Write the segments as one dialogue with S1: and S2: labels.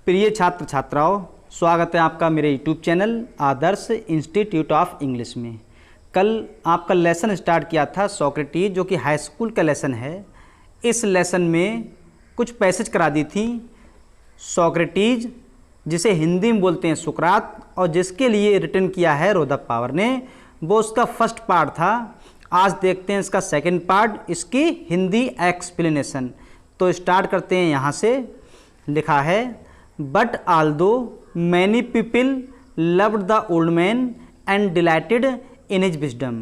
S1: प्रिय छात्र छात्राओं, स्वागत है आपका मेरे YouTube channel Adarsh institute of English में। कल आपका लेसन स्टार्ट किया था सोक्रेटिस, जो कि हाई स्कूल का लेसन है। इस लेसन में कुछ पैसेज करा दी थी। सोक्रेटिस, जिसे हिंदी में बोलते हैं सुकरात, और जिसके लिए रिटर्न किया है रोदप पावर ने, वो उसका फर्स्ट पार्ट था। आज देखते हैं इसका सेकंड पार्ट, इसकी हिंदी एक्सप्लेनेशन। तो स्टार्ट करते हैं यहाँ से। लिखा है, But although many people loved the old man and delighted in his wisdom,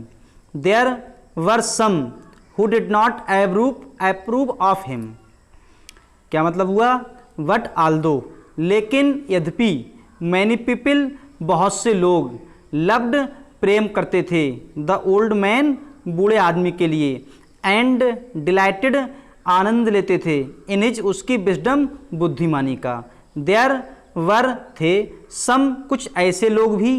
S1: there were some who did not approve of him. क्या मतलब हुआ? But although, लेकिन यद्यपि, many people, बहुत से लोग, loved, प्रेम करते थे, the old man, बूढ़े आदमी के लिए, and delighted, आनंद लेते थे, in his, उसकी wisdom, बुद्धिमानी का। देयर वर थे सम, कुछ ऐसे लोग भी,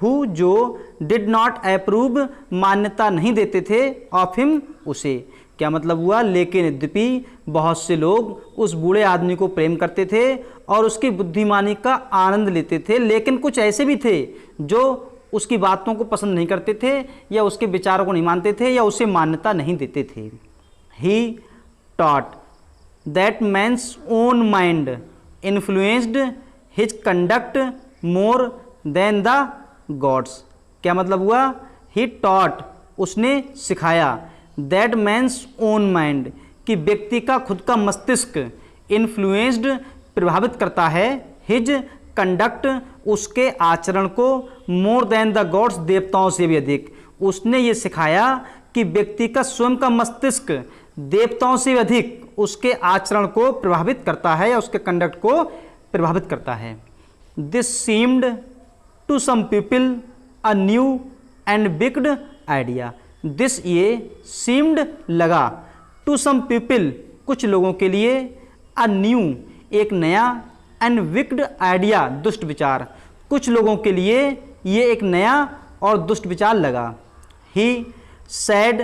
S1: हु, जो डिड नॉट अप्रूव, मान्यता नहीं देते थे, ऑफ हिम, उसे। क्या मतलब हुआ? लेकिन यद्यपि बहुत से लोग उस बूढ़े आदमी को प्रेम करते थे और उसकी बुद्धिमानी का आनंद लेते थे, लेकिन कुछ ऐसे भी थे जो उसकी बातों को पसंद नहीं करते थे, या उसके विचारों को नहीं मानते थे, या उसे मान्यता नहीं देते थे। He taught that man's own mind influenced his conduct more than the gods. क्या मतलब हुआ? ही टॉट, उसने सिखाया, दैट मैन्स ओन माइंड, कि व्यक्ति का खुद का मस्तिष्क, इन्फ्लुएंस्ड, प्रभावित करता है, हिज कंडक्ट, उसके आचरण को, मोर देन द गॉड्स, देवताओं से भी अधिक। उसने ये सिखाया कि व्यक्ति का स्वयं का मस्तिष्क देवताओं से अधिक उसके आचरण को प्रभावित करता है, या उसके कंडक्ट को प्रभावित करता है। This seemed to some people a new and big idea. This, ये, सीम्ड, लगा, टू सम पीपल, कुछ लोगों के लिए, अ न्यू, एक नया, एंड विक्ड आइडिया, दुष्ट विचार, कुछ लोगों के लिए ये एक नया और दुष्ट विचार लगा। ही said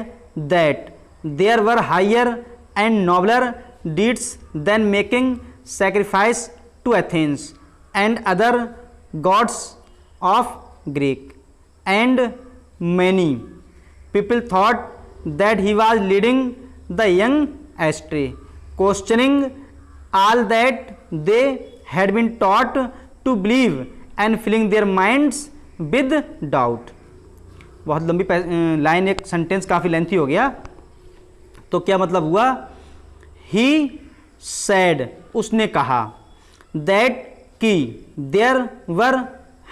S1: that there were higher and nobler deeds than making sacrifice to Athens and other gods of Greek, and many people thought that he was leading the young astray, questioning all that they had been taught to believe and filling their minds with doubt। बहुत लंबी line, एक sentence काफ़ी lengthy हो गया। तो क्या मतलब हुआ? ही सैड, उसने कहा, दैट, कि, देयर वर,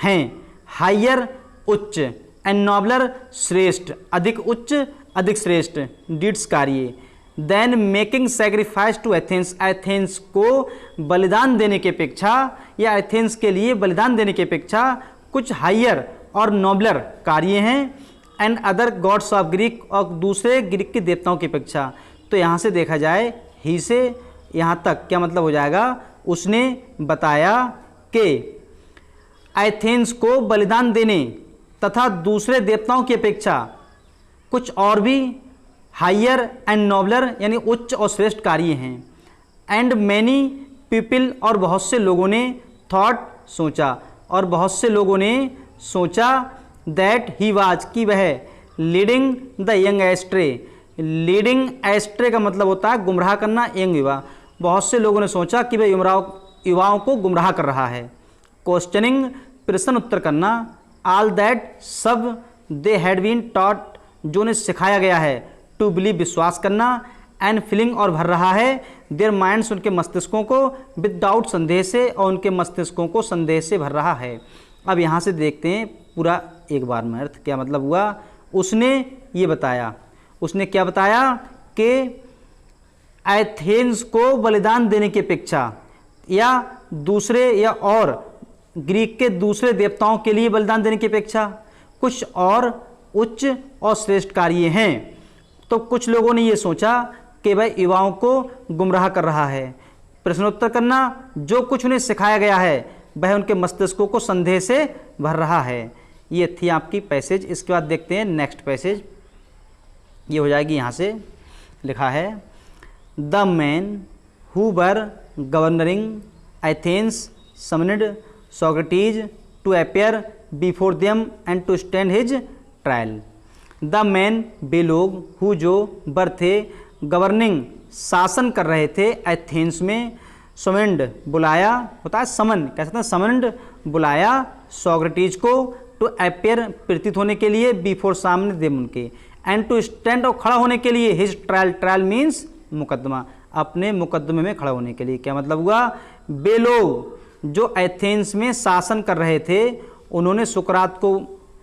S1: हैं, हायर, उच्च, एंड नॉबलर, श्रेष्ठ, अधिक उच्च, अधिक श्रेष्ठ, डीड्स, कार्य, than making sacrifice to Athens, Athens को बलिदान देने की अपेक्षा, या एथेंस के लिए बलिदान देने की अपेक्षा कुछ हायर और नोबलर कार्य हैं, and other gods of Greek, और दूसरे ग्रीक के देवताओं की अपेक्षा। तो यहाँ से देखा जाए, ही से यहाँ तक क्या मतलब हो जाएगा? उसने बताया कि एथेंस को बलिदान देने तथा दूसरे देवताओं की अपेक्षा कुछ और भी हायर एंड नोबलर, यानी उच्च और श्रेष्ठ कार्य हैं। एंड मैनी पीपल, और बहुत से लोगों ने, थॉट, सोचा, और बहुत से लोगों ने सोचा, दैट ही वाज, कि वह, leading the young ashtray, leading ashtray का मतलब होता है गुमराह करना, यंग युवा। बहुत से लोगों ने सोचा कि वह युवाओं को गुमराह कर रहा है। क्वेश्चनिंग, प्रश्न उत्तर करना, ऑल दैट, सब, दे हैड बीन टॉट, जो उन्हें सिखाया गया है, टू बिलीव, विश्वास करना, एंड फिलिंग, और भर रहा है, देयर माइंड्स, उनके मस्तिष्कों को, विद डाउट, संदेह से, और उनके मस्तिष्कों को संदेह से भर रहा है। अब यहाँ से देखते हैं पूरा एक बार में अर्थ। क्या मतलब हुआ? उसने ये बताया, उसने क्या बताया कि एथेंस को बलिदान देने की अपेक्षा, या दूसरे, या और ग्रीक के दूसरे देवताओं के लिए बलिदान देने की अपेक्षा कुछ और उच्च और श्रेष्ठ कार्य हैं। तो कुछ लोगों ने ये सोचा कि वह युवाओं को गुमराह कर रहा है, प्रश्नोत्तर करना, जो कुछ उन्हें सिखाया गया है वह उनके मस्तिष्कों को संदेह से भर रहा है। ये थी आपकी पैसेज। इसके बाद देखते हैं नेक्स्ट पैसेज। ये हो जाएगी, यहाँ से लिखा है the man who were governing Athens summoned Socrates to appear before them and to stand his trial. The man, वे लोग, हु जो, वर थे, गवर्निंग शासन कर रहे थे, एथेंस में, समन्ड बुलाया, होता है समन, कह सकते हैं समन्ड बुलाया, सोक्रेटिस को, टू अपीयर प्रतीत होने के लिए, बिफोर सामने देम उनके, एंड टू स्टैंड और खड़ा होने के लिए, हिज ट्रायल, ट्रायल मीन्स मुकदमा, अपने मुकदमे में खड़ा होने के लिए। क्या मतलब हुआ, वे लोग जो एथेंस में शासन कर रहे थे उन्होंने सुकरात को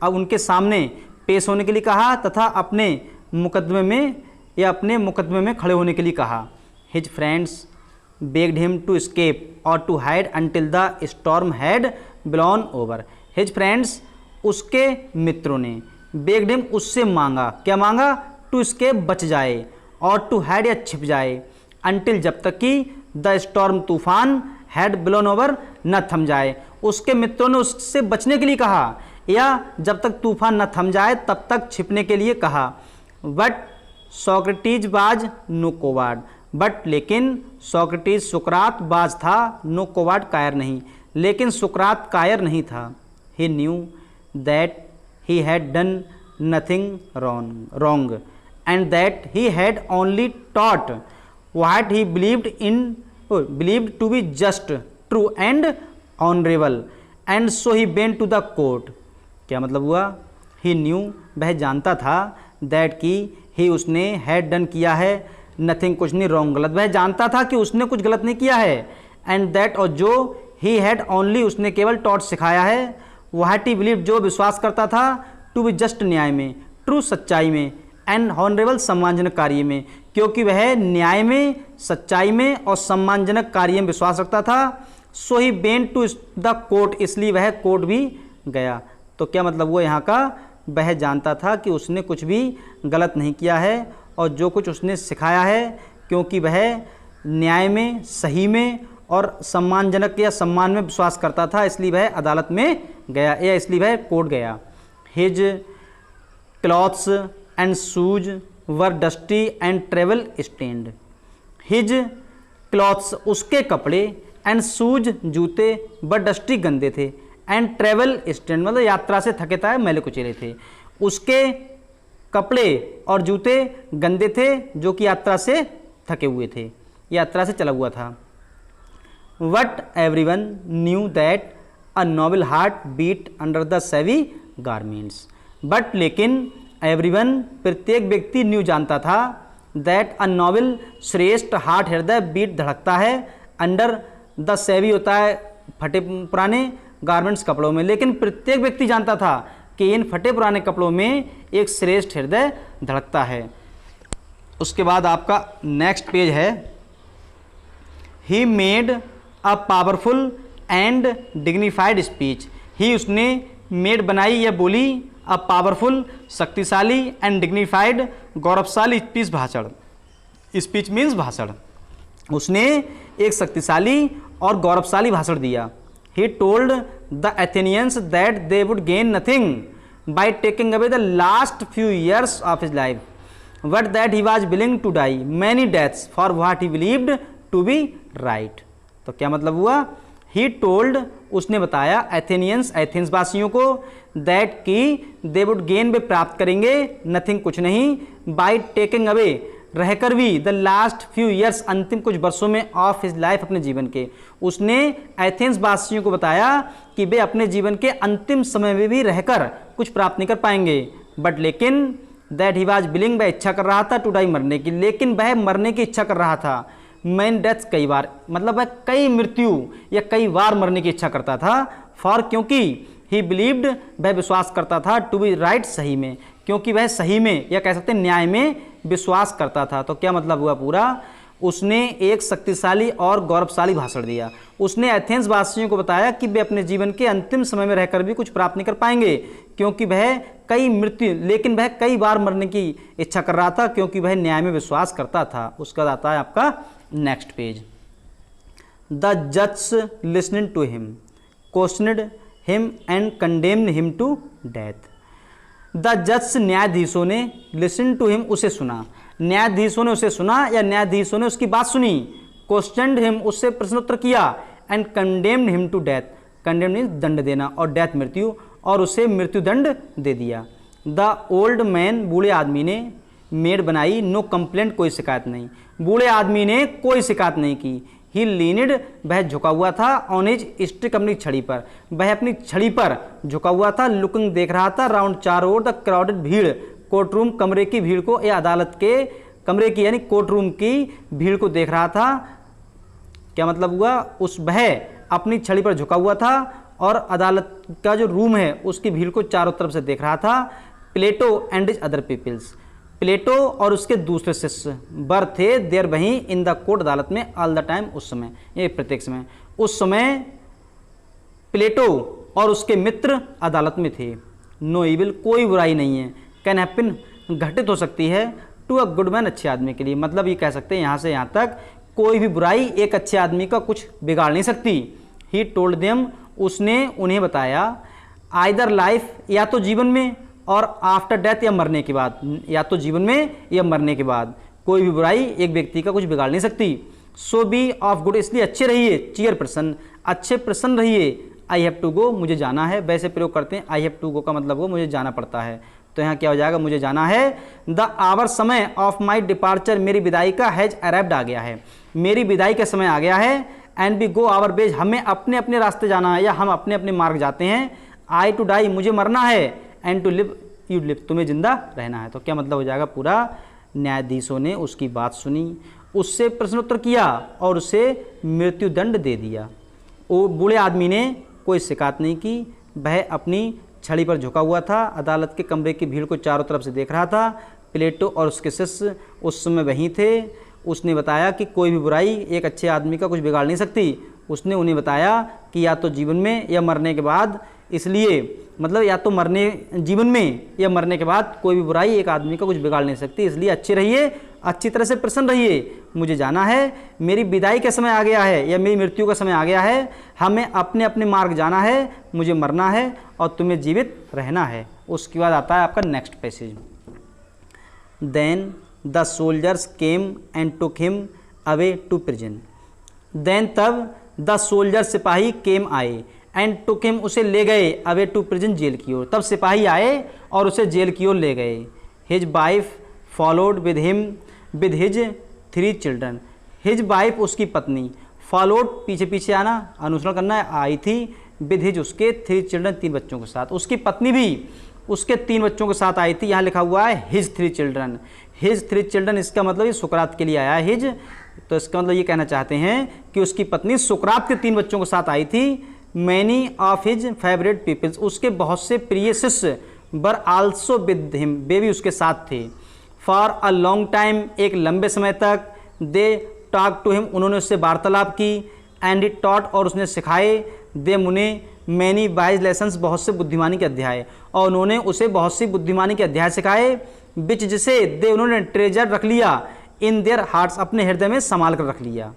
S1: अब उनके सामने पेश होने के लिए कहा तथा अपने मुकदमे में या अपने मुकदमे में खड़े होने के लिए कहा। His friends begged him to escape और to hide until the storm had blown over. His friends, उसके मित्रों ने, बेग्ड हिम, उससे मांगा, क्या मांगा, टू escape, बच जाए, और टू हाइड, या छिप जाए, until, जब तक कि द स्टॉर्म, तूफान, हैड blown ओवर, न थम जाए। उसके मित्रों ने उससे बचने के लिए कहा या जब तक तूफान न थम जाए तब तक छिपने के लिए कहा। बट सोक्रेटिस बाज नो कोवार्ड, बट लेकिन सोक्रेटिस, सुकरात, बाज था, नो कोवार्ड, कायर नहीं, लेकिन सुकरात कायर नहीं था। He knew that he had done nothing wrong and that he had only taught what he believed to be just, true and honourable, and so he went to the court. क्या मतलब हुआ, ही new, वह जानता था, that की, ही, उसने, had done, किया है, नथिंग, कुछ नहीं, रॉन्ग, गलत, वह जानता था कि उसने कुछ गलत नहीं किया है, एंड दैट, और जो, ही हैड ओनली, उसने केवल टॉट सिखाया है, व्हाट ही बिलीव, जो विश्वास करता था, टू बी जस्ट, न्याय में, ट्रू, सच्चाई में, एंड ऑनरेबल, सम्मानजनक कार्य में, क्योंकि वह न्याय में, सच्चाई में और सम्मानजनक कार्य में विश्वास रखता था। So he went to the court, इसलिए वह कोर्ट भी गया। तो क्या मतलब हुआ यहाँ का, वह जानता था कि उसने कुछ भी गलत नहीं किया है और जो कुछ उसने सिखाया है, क्योंकि वह न्याय में, सही में और सम्मानजनक या सम्मान में विश्वास करता था, इसलिए वह अदालत में गया या इसलिए वह कोर्ट गया। His clothes and shoes were dusty and travel stained. His clothes, उसके कपड़े, एंड शूज, जूते, वर डस्टी, गंदे थे, एंड ट्रेवल स्टेन्ड, मतलब यात्रा से थके था, मैले कुचेले थे। उसके कपड़े और जूते गंदे थे जो कि यात्रा से थके हुए थे, यात्रा से चला हुआ था। But everyone knew that a noble heart beat under the savvy garments. But लेकिन एवरीवन, प्रत्येक व्यक्ति, न्यू, जानता था, दैट अ नोबल, श्रेष्ठ, हार्ट, हृदय, बीट, धड़कता है, अंडर द सेवी, होता है फटे पुराने, गारमेंट्स, कपड़ों में, लेकिन प्रत्येक व्यक्ति जानता था कि इन फटे पुराने कपड़ों में एक श्रेष्ठ हृदय धड़कता है। उसके बाद आपका नेक्स्ट पेज है, he made a powerful and dignified speech. He, उसने, मेड, बनाई या बोली, अ पावरफुल, शक्तिशाली, एंड डिग्निफाइड, गौरवशाली, स्पीच, भाषण, स्पीच मीन्स भाषण, उसने एक शक्तिशाली और गौरवशाली भाषण दिया। He told the Athenians that they would gain nothing by taking away the last few years of his life, but that he was willing to die many deaths for what he believed to be right। तो क्या मतलब हुआ, he told, उसने बताया, Athenians, Athens वासियों को, that कि they would gain, वे प्राप्त करेंगे, nothing, कुछ नहीं, by taking away, रहकर भी, द लास्ट फ्यू ईयर्स, अंतिम कुछ वर्षों में, ऑफ हिज लाइफ, अपने जीवन के, उसने एथेंस वासियों को बताया कि वे अपने जीवन के अंतिम समय में भी रहकर कुछ प्राप्त नहीं कर पाएंगे। बट लेकिन दैट ही वाज विलिंग, वह इच्छा कर रहा था, टू डाई, मरने की, लेकिन वह मरने की इच्छा कर रहा था। मैन डेथ, कई बार, मतलब वह कई मृत्यु या कई बार मरने की इच्छा करता था। फॉर, क्योंकि, ही बिलीव्ड, वह विश्वास करता था, टू बी राइट, सही में, क्योंकि वह सही में या कह सकते हैं न्याय में विश्वास करता था। तो क्या मतलब हुआ पूरा, उसने एक शक्तिशाली और गौरवशाली भाषण दिया। उसने एथेंस वासियों को बताया कि वे अपने जीवन के अंतिम समय में रहकर भी कुछ प्राप्त नहीं कर पाएंगे, क्योंकि वह कई मृत्यु, लेकिन वह कई बार मरने की इच्छा कर रहा था, क्योंकि वह न्याय में विश्वास करता था। उसका आता है आपका नेक्स्ट पेज। द जज listening to him questioned him and condemned him to death. The जज न्यायाधीशों ने लिसन टू हिम उसे सुना, न्यायाधीशों ने उसे सुना या न्यायाधीशों ने उसकी बात सुनी। क्वेश्चनड हिम उससे प्रश्नोत्तर किया and condemned him to death, condemn means दंड देना और डेथ मृत्यु, और उसे मृत्यु दंड दे दिया। द ओल्ड मैन बूढ़े आदमी ने मेड बनाई नो कंप्लेंट कोई शिकायत नहीं, बूढ़े आदमी ने कोई शिकायत नहीं की। ही लीनिड वह झुका हुआ था ऑन हिज स्टिक अपनी छड़ी पर, वह अपनी छड़ी पर झुका हुआ था। लुकिंग देख रहा था राउंड चारों ओर द क्राउडेड भीड़, कोर्ट रूम कमरे की भीड़ को, या अदालत के कमरे की यानी कोर्ट रूम की भीड़ को देख रहा था। क्या मतलब हुआ, उस वह अपनी छड़ी पर झुका हुआ था और अदालत का जो रूम है उसकी भीड़ को चारों तरफ से देख रहा था। प्लेटो एंड हिज अदर पीपल्स, प्लेटो और उसके दूसरे शिष्य बर थे देर वहीं इन द कोर्ट अदालत में ऑल द टाइम, उस समय ये प्रत्येक समय, उस समय प्लेटो और उसके मित्र अदालत में थे। नो इविल कोई बुराई नहीं है, कैन हैपन घटित हो सकती है टू अ गुड मैन अच्छे आदमी के लिए, मतलब ये कह सकते हैं यहाँ से यहाँ तक कोई भी बुराई एक अच्छे आदमी का कुछ बिगाड़ नहीं सकती। ही टोल्ड देम उसने उन्हें बताया आइदर लाइफ या तो जीवन में और आफ्टर डेथ या मरने के बाद, या तो जीवन में या मरने के बाद कोई भी बुराई एक व्यक्ति का कुछ बिगाड़ नहीं सकती। सो बी ऑफ गुड इसलिए अच्छे रहिए, चीयर प्रसन्न अच्छे प्रसन्न रहिए। आई हैव टू गो मुझे जाना है, वैसे प्रयोग करते हैं आई हैव टू गो का मतलब वो मुझे जाना पड़ता है, तो यहाँ क्या हो जाएगा मुझे जाना है। द आवर समय ऑफ माई डिपार्चर मेरी विदाई का हैज अराइव्ड आ गया है, मेरी विदाई का समय आ गया है। And we go our ways हमें अपने अपने रास्ते जाना है या हम अपने अपने मार्ग जाते हैं। आई टू डाई मुझे मरना है, and to live you live तुम्हें जिंदा रहना है। तो क्या मतलब हो जाएगा पूरा, न्यायाधीशों ने उसकी बात सुनी, उससे प्रश्नोत्तर किया और उसे मृत्यु दंड दे दिया। वो बूढ़े आदमी ने कोई शिकायत नहीं की, वह अपनी छड़ी पर झुका हुआ था, अदालत के कमरे की भीड़ को चारों तरफ से देख रहा था। प्लेटो और उसके शिष्य उस समय वहीं थे। उसने बताया कि कोई भी बुराई एक अच्छे आदमी का कुछ बिगाड़ नहीं सकती। उसने उन्हें बताया कि या तो जीवन में या मरने के बाद, इसलिए मतलब या तो मरने जीवन में या मरने के बाद कोई भी बुराई एक आदमी का कुछ बिगाड़ नहीं सकती, इसलिए अच्छे रहिए, अच्छी तरह से प्रसन्न रहिए। मुझे जाना है, मेरी विदाई का समय आ गया है या मेरी मृत्यु का समय आ गया है, हमें अपने अपने मार्ग जाना है, मुझे मरना है और तुम्हें जीवित रहना है। उसके बाद आता है आपका next passage. Then the soldiers came and took him away to prison. Then तब द सोल्जर सिपाही केम आए एंड टुक हिम उसे ले गए अवे टू प्रिजन जेल की ओर, तब सिपाही आए और उसे जेल की ओर ले गए। His wife followed with him with his 3 children, his wife उसकी पत्नी, फॉलोड पीछे पीछे आना अनुसरण करना आई थी, विद हिज उसके 3 चिल्ड्रन 3 बच्चों के साथ, उसकी पत्नी भी उसके 3 बच्चों के साथ आई थी। यहाँ लिखा हुआ है हिज 3 चिल्ड्रन, हिज 3 चिल्ड्रन इसका मतलब ये सुकरात के लिए आया है हिज, तो इसका मतलब ये कहना चाहते हैं कि उसकी पत्नी सुकरात के 3 बच्चों के साथ आई थी। Many of his favourite peoples उसके बहुत से प्रिय शिष्य वर आल्सो विद हिम वे भी उसके साथ थे। फॉर अ लॉन्ग टाइम एक लंबे समय तक, दे टॉक टू हिम उन्होंने उससे वार्तालाप की, एंड ही टॉट और उसने सिखाए, दे उन्हें मैनी वाइज लेसन्स बहुत से बुद्धिमानी के अध्याय, और उन्होंने उसे बहुत सी बुद्धिमानी के अध्याय सिखाए, बिच जिसे दे उन्होंने ट्रेजर रख लिया इन देयर हार्ट्स अपने हृदय में संभाल कर रख लिया।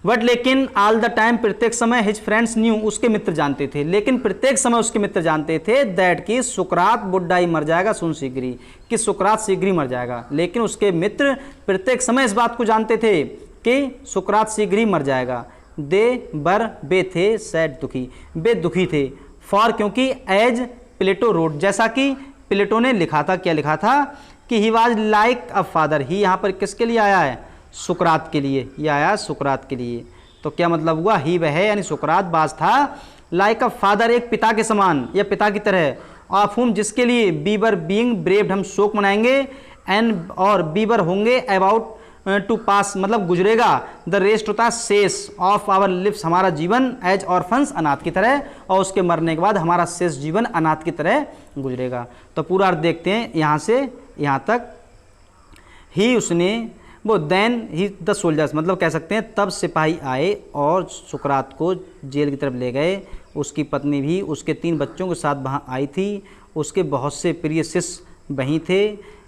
S1: बट लेकिन ऑल द टाइम प्रत्येक समय हिज फ्रेंड्स न्यू उसके मित्र जानते थे, लेकिन प्रत्येक समय उसके मित्र जानते थे दैट कि सुकरात बुड्ढा ही मर जाएगा सुन शीघ्र ही, कि सुकरात शीघ्र ही मर जाएगा। लेकिन उसके मित्र प्रत्येक समय इस बात को जानते थे कि सुकरात शीघ्र ही मर जाएगा। दे बर वे थे सैड दुखी वे दुखी थे, फॉर क्योंकि एज प्लेटो रोड जैसा कि प्लेटो ने लिखा था, क्या लिखा था कि he was like a father, he यहाँ पर किसके लिए आया है सुकरात के लिए, ये आया सुकरात के लिए। तो क्या मतलब हुआ, ही वह यानी सुकरात बाज था लाइक अ फादर एक पिता के समान या पिता की तरह, ऑफ हुम जिसके लिए बीबर बीइंग ब्रेव्ड हम शोक मनाएंगे, एंड और बीबर होंगे अबाउट टू पास मतलब गुजरेगा, द रेस्ट होता है शेष ऑफ आवर लिव्स हमारा जीवन एज ऑर्फन्स अनाथ की तरह, और उसके मरने के बाद हमारा शेष जीवन अनाथ की तरह गुजरेगा। तो पूरा अर्थ देखते हैं यहाँ से यहाँ तक। ही उसने वो देन ही द सोल्जर्स मतलब कह सकते हैं तब सिपाही आए और सुकरात को जेल की तरफ ले गए। उसकी पत्नी भी उसके 3 बच्चों के साथ वहाँ आई थी, उसके बहुत से प्रिय शिष्य वहीं थे।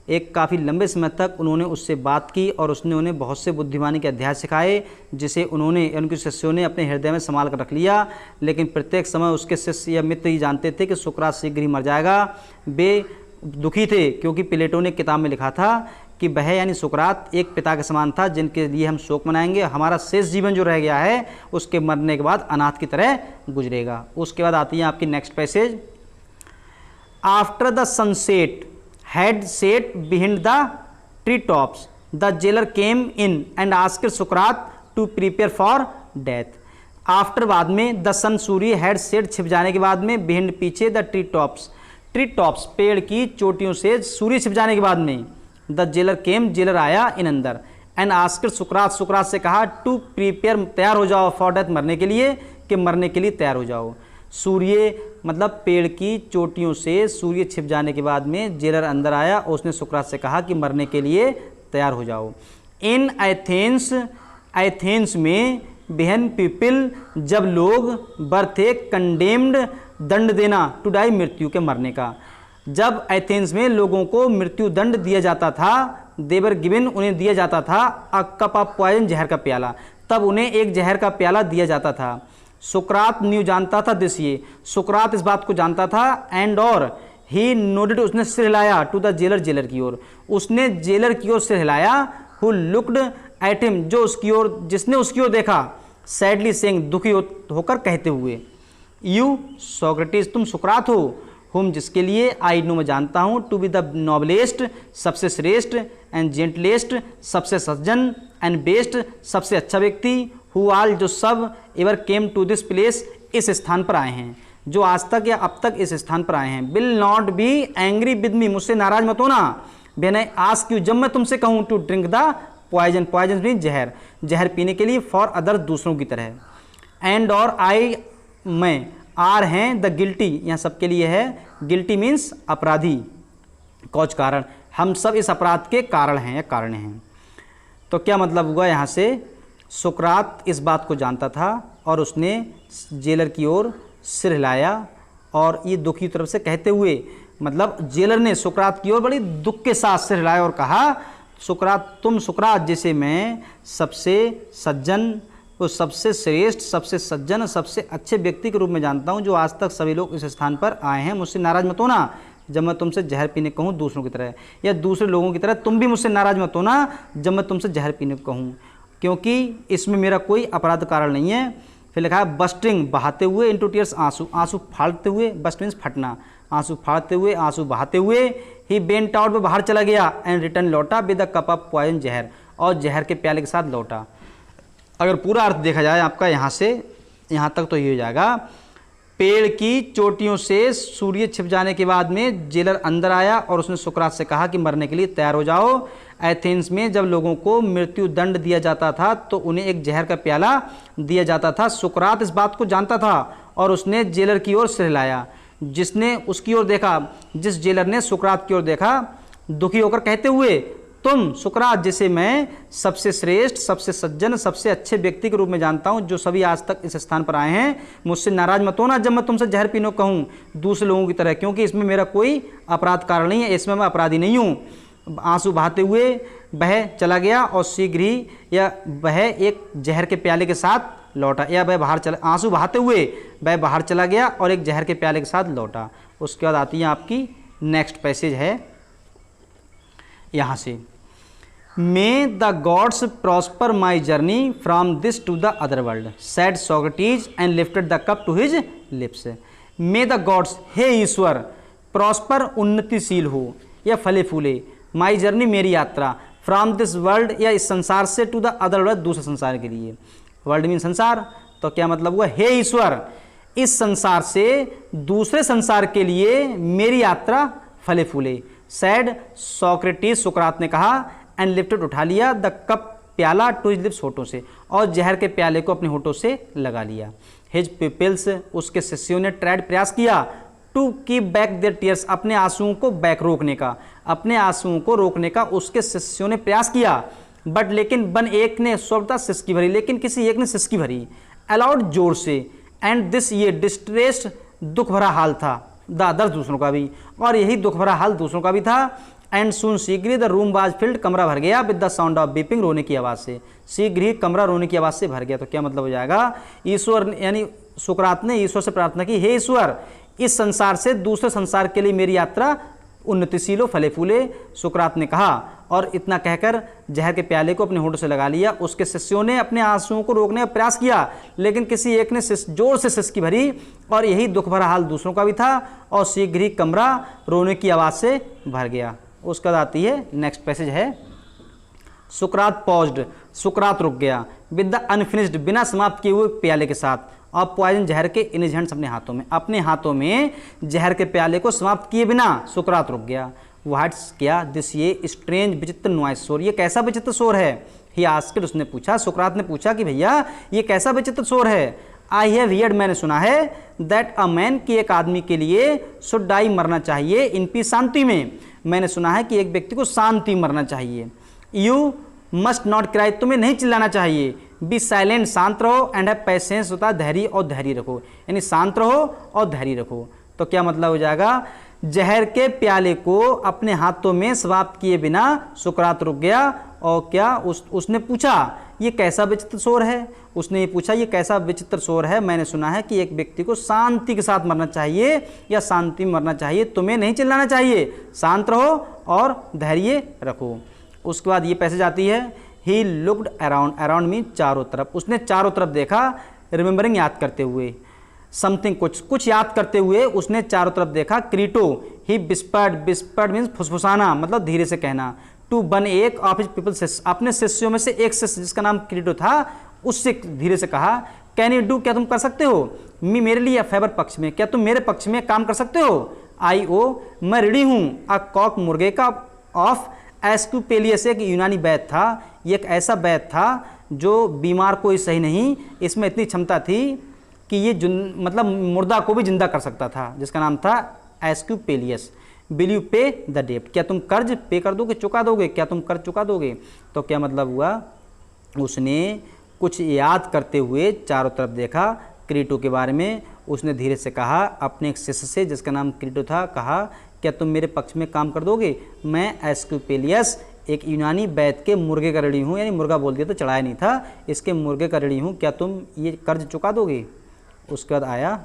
S1: एक काफ़ी लंबे समय तक उन्होंने उससे बात की और उसने उन्हें बहुत से बुद्धिमानी के अध्याय सिखाए, जिसे उन्होंने उनके शिष्यों ने अपने हृदय में संभाल कर रख लिया। लेकिन प्रत्येक समय उसके शिष्य या मित्र ही जानते थे कि सुकरात शीघ्र ही मर जाएगा। वे दुखी थे क्योंकि प्लेटो ने किताब में लिखा था कि वह यानी सुकरात एक पिता के समान था जिनके लिए हम शोक मनाएंगे। हमारा शेष जीवन जो रह गया है उसके मरने के बाद अनाथ की तरह गुजरेगा। उसके बाद आती है आपकी next passage. After the sunset had set behind the tree tops the jailer came in and asked सुकरात to prepare for death. After बाद में द सन सूर्य हैड सेट छिप जाने के बाद में, बिहाइंड पीछे, द ट्री टॉप्स पेड़ की चोटियों से सूर्य छिप जाने के बाद में, द जेलर केम जेलर आया इन अंदर, एंड आस्क्ड सुकरात से कहा टू प्रिपेयर तैयार हो जाओ फॉर डेथ मरने के लिए, कि मरने के लिए तैयार हो जाओ। सूर्य मतलब पेड़ की चोटियों से सूर्य छिप जाने के बाद में जेलर अंदर आया और उसने सुकरात से कहा कि मरने के लिए तैयार हो जाओ। इन एथेंस में बिहन पीपल जब लोग बर्थे कंडेम्ड दंड देना टू डाई मृत्यु के मरने का। जब एथेंस में लोगों को मृत्यु दंड दिया जाता था, देवर गिवन उन्हें दिया जाता था अ कप ऑफ पॉइजन जहर का प्याला, तब उन्हें एक जहर का प्याला दिया जाता था। सुकरात न्यू जानता था दिस ये, सुकरात इस बात को जानता था, एंड और ही नोडेड उसने सिर हिलाया टू द जेलर की ओर, उसने जेलर की ओर सिर हिलाया। हु लुक्ड एट हिम जो उसकी ओर जिसने उसकी ओर देखा, सैडली सेइंग दुखी होकर कहते हुए, यू सोक्रेटिस तुम सुकरात हो, हुम जिसके लिए आई नो मैं जानता हूँ, टू बी द नोबलेस्ट सबसे श्रेष्ठ, एंड जेंटलेस्ट सबसे सज्जन, एंड बेस्ट सबसे अच्छा व्यक्ति, हु आल जो सब ever came to this place इस स्थान पर आए हैं, जो आज तक या अब तक इस स्थान पर आए हैं। Will not be angry with me मुझसे नाराज मत होना। मैंने आस्क यू जब मैं तुमसे कहूँ to drink the poison mean जहर पीने के लिए, फॉर अदर दूसरों की तरह, एंड और आई मैं आर हैं द गिल्टी यहाँ सबके लिए है, गिल्टी मीन्स अपराधी, कॉज कारण, हम सब इस अपराध के कारण हैं या कारण हैं। तो क्या मतलब हुआ यहाँ से, सुकरात इस बात को जानता था और उसने जेलर की ओर सिर हिलाया और ये दुख की तरफ से कहते हुए, मतलब जेलर ने सुकरात की ओर बड़ी दुख के साथ सिर हिलाया और कहा, सुकरात तुम सुकरात जिसे मैं सबसे सज्जन, वो सबसे श्रेष्ठ, सबसे सज्जन, सबसे अच्छे व्यक्ति के रूप में जानता हूँ, जो आज तक सभी लोग इस स्थान पर आए हैं, मुझसे नाराज मत होना जब मैं तुमसे जहर पीने कहूँ दूसरों की तरह, या दूसरे लोगों की तरह तुम भी मुझसे नाराज मत होना जब मैं तुमसे जहर पीने को कहूँ, क्योंकि इसमें मेरा कोई अपराध कारण नहीं है। फिर लिखा है बस्टिंग बहाते हुए, इनटू टीयर्स आंसू, आंसू फाड़ते हुए, बस्ट मीन्स फटना, आंसू फाड़ते हुए, आंसू बहाते हुए, ही बेंट आउट में बाहर चला गया, एंड रिटर्न लौटा with the cup of poison जहर, और जहर के प्याले के साथ लौटा। अगर पूरा अर्थ देखा जाए आपका यहाँ से यहाँ तक तो ये हो जाएगा, पेड़ की चोटियों से सूर्य छिप जाने के बाद में जेलर अंदर आया और उसने सुकरात से कहा कि मरने के लिए तैयार हो जाओ। एथेंस में जब लोगों को मृत्यु दंड दिया जाता था तो उन्हें एक जहर का प्याला दिया जाता था। सुकरात इस बात को जानता था और उसने जेलर की ओर सिर हिलाया, जिसने उसकी ओर देखा, जिस जेलर ने सुकरात की ओर देखा, दुखी होकर कहते हुए, तुम सुकरात जिसे मैं सबसे श्रेष्ठ, सबसे सज्जन, सबसे अच्छे व्यक्ति के रूप में जानता हूँ, जो सभी आज तक इस स्थान पर आए हैं, मुझसे नाराज मत होना जब मैं तुमसे जहर पीने को कहूँ दूसरे लोगों की तरह, क्योंकि इसमें मेरा कोई अपराध कारण नहीं है, इसमें मैं अपराधी नहीं हूँ। आंसू बहाते हुए वह चला गया और शीघ्र ही या वह एक जहर के प्याले के साथ लौटा, या वह बाहर चला, आंसू बहाते हुए वह बाहर चला गया और एक जहर के प्याले के साथ लौटा। उसके बाद आती है आपकी नेक्स्ट पैसेज है यहाँ से, may the gods prosper my journey from this to the other world, said Socrates and lifted the cup to his lips. May the gods हे ईश्वर, प्रॉस्पर उन्नतिशील हो या फले फूले, माई जर्नी मेरी यात्रा, फ्रॉम दिस वर्ल्ड या इस संसार से, टू द अदर वर्ल्ड दूसरे संसार के लिए, वर्ल्ड मीन संसार, तो क्या मतलब हुआ, हे ईश्वर इस संसार से दूसरे संसार के लिए मेरी यात्रा फले फूले। सैड सोक्रेटिस सुकरात ने कहा, एंड लिफ्टेड उठा लिया, द कप प्याला टू हिज लिप्स होठों से, और जहर के प्याले को अपने होठों से लगा लिया। हिज पीपल्स उसके शिष्यों ने ट्राइड प्रयास किया, to keep back their tears अपने आंसुओं को बैक रोकने का, अपने आंसुओं को रोकने का उसके शिष्यों ने प्रयास किया, बट लेकिन वन एक ने स्वतः सिसकी भरी, लेकिन किसी एक ने सिसकी भरी, अलाउड जोर से, एंड दिस ये डिस्ट्रेस्ड दुख भरा हाल था, द अदर्स दूसरों का भी, और यही दुख भरा हाल दूसरों का भी था। एंड सुन शीघ्र ही द रूम वाज फिल्ड, कमरा भर गया with the sound of beeping, रोने की आवाज़ से। शीघ्र ही कमरा रोने की आवाज़ से भर गया। तो क्या मतलब हो जाएगा, ईश्वर यानी सुकरात ने ईश्वर से प्रार्थना की, हे ईश्वर इस संसार से दूसरे संसार के लिए मेरी यात्रा उन्नतिशील हो, फले फूले, सुकरात ने कहा। और इतना कहकर जहर के प्याले को अपने होंठों से लगा लिया। उसके शिष्यों ने अपने आंसुओं को रोकने का प्रयास किया, लेकिन किसी एक ने जोर से सिसकी भरी, और यही दुख भरा हाल दूसरों का भी था, और शीघ्र ही कमरा रोने की आवाज़ से भर गया। उसके बाद आती है नेक्स्ट पैसेज है, सुकरात पॉज्ड, सुकरात रुक गया, विद द अनफिनिश्ड, बिना समाप्त किए हुए प्याले के साथ, और पॉइजन जहर के इन हैंड्स, अपने हाथों में जहर के प्याले को समाप्त किए बिना सुकरात रुक गया। व्हाट्स क्या दिस, ये स्ट्रेंज विचित्र नॉइस, शोर, ये कैसा विचित्र शोर है। ही आस्क्ड, उसने पूछा, सुकरात ने पूछा कि भैया ये कैसा विचित्र शोर है। आई हैव हियर्ड, मैंने सुना है, दैट अ मैन, कि एक आदमी के लिए शुड डाई, मरना चाहिए, इन पीस, शांति में। मैंने सुना है कि एक व्यक्ति को शांति मरना चाहिए। यू मस्ट नॉट क्राई, तुम्हें नहीं चिल्लाना चाहिए। बी साइलेंट, शांत रहो, एंड हैव पेशेंस, होता है धैर्य, और धैर्य रखो, यानी शांत रहो और धैर्य रखो। तो क्या मतलब हो जाएगा, जहर के प्याले को अपने हाथों में समाप्त किए बिना सुकरात रुक गया। और क्या उसने पूछा ये कैसा विचित्र शोर है, उसने ये पूछा ये कैसा विचित्र शोर है। मैंने सुना है कि एक व्यक्ति को शांति के साथ मरना चाहिए या शांति में मरना चाहिए, तुम्हें नहीं चिल्लाना चाहिए, शांत रहो और धैर्य रखो। उसके बाद ये पैसेज आती है, he looked around, around mean चारों तरफ, उसने चारों तरफ देखा, रिमेंबरिंग, याद करते हुए, समथिंग, कुछ याद करते हुए उसने चारों तरफ देखा। क्रीटो, ही बिस्पर्ड, बिस्पर्ड मीन्स फुसफुसाना, मतलब धीरे से कहना। टू वन, एक ऑफ हिज पीपल, अपने शिष्यों में से एक शिष्य जिसका नाम क्रीटो था, उससे धीरे से कहा, कैन यू डू, क्या तुम कर सकते हो, मी, मेरे लिए, फेवर, पक्ष में, क्या तुम मेरे पक्ष में काम कर सकते हो। आई ओ, मैं रेडी हूँ। अ कॉक, मुर्गे का, ऑफ एस्क्यूपेलियस, एक यूनानी वैद्य था, ये एक ऐसा वैद्य था जो बीमार कोई सही नहीं, इसमें इतनी क्षमता थी कि ये मतलब मुर्दा को भी जिंदा कर सकता था, जिसका नाम था एस्क्यूपेलियस। विल यू पे द डेप्ट, क्या तुम कर्ज पे कर दोगे, चुका दोगे, क्या तुम कर्ज चुका दोगे। तो क्या मतलब हुआ, उसने कुछ याद करते हुए चारों तरफ देखा, क्रीटो के बारे में। उसने धीरे से कहा अपने एक शिष्य से जिसका नाम क्रीटो था, कहा क्या तुम मेरे पक्ष में काम कर दोगे, मैं एस्क्यूपेलियस, एक यूनानी वैद्य के मुर्गे का ऋणी हूँ, यानी मुर्गा बोल दिया तो चढ़ाया नहीं था, इसके मुर्गे का ऋणी हूँ, क्या तुम ये कर्ज चुका दोगे। उसके बाद आया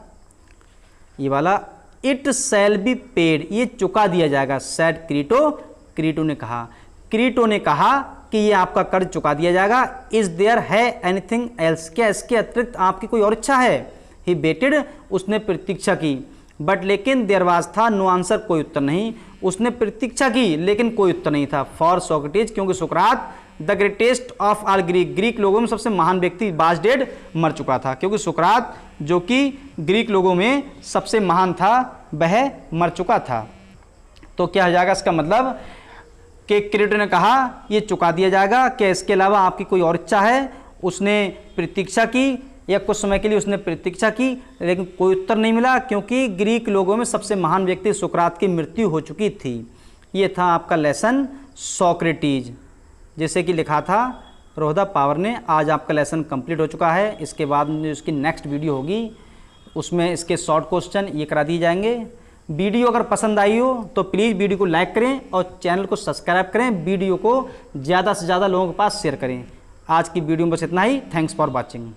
S1: ये वाला, इट शैल बी पेड, ये चुका दिया जाएगा। सैड क्रीटो, क्रीटो ने कहा, क्रीटो ने कहा कि ये आपका कर्ज चुका दिया जाएगा। इज देयर, है एनीथिंग एल्स, क्या इसके अतिरिक्त आपकी कोई और इच्छा है। ही वेटेड, उसने प्रतीक्षा की, बट लेकिन देयर वाज, था, नो आंसर, कोई उत्तर नहीं। उसने प्रतीक्षा की लेकिन कोई उत्तर नहीं था। फॉर सोक्रेटिस, क्योंकि सुकरात, the greatest of all Greek, Greek लोगों में सबसे महान व्यक्ति, वाज डेड, मर चुका था। क्योंकि सुकरात जो कि ग्रीक लोगों में सबसे महान था वह मर चुका था। तो क्या हो जाएगा इसका मतलब कि क्रीटो ने कहा ये चुका दिया जाएगा, क्या इसके अलावा आपकी कोई और इच्छा है। उसने प्रतीक्षा की, या कुछ समय के लिए उसने प्रतीक्षा की, लेकिन कोई उत्तर नहीं मिला, क्योंकि ग्रीक लोगों में सबसे महान व्यक्ति सुकरात की मृत्यु हो चुकी थी। ये था आपका लेसन सोक्रेटिस, जैसे कि लिखा था रोहदा पावर ने। आज आपका लेसन कंप्लीट हो चुका है। इसके बाद जो इसकी नेक्स्ट वीडियो होगी उसमें इसके शॉर्ट क्वेश्चन ये करा दिए जाएंगे। वीडियो अगर पसंद आई हो तो प्लीज़ वीडियो को लाइक करें और चैनल को सब्सक्राइब करें, वीडियो को ज़्यादा से ज़्यादा लोगों के पास शेयर करें। आज की वीडियो में बस इतना ही। Thanks for watching.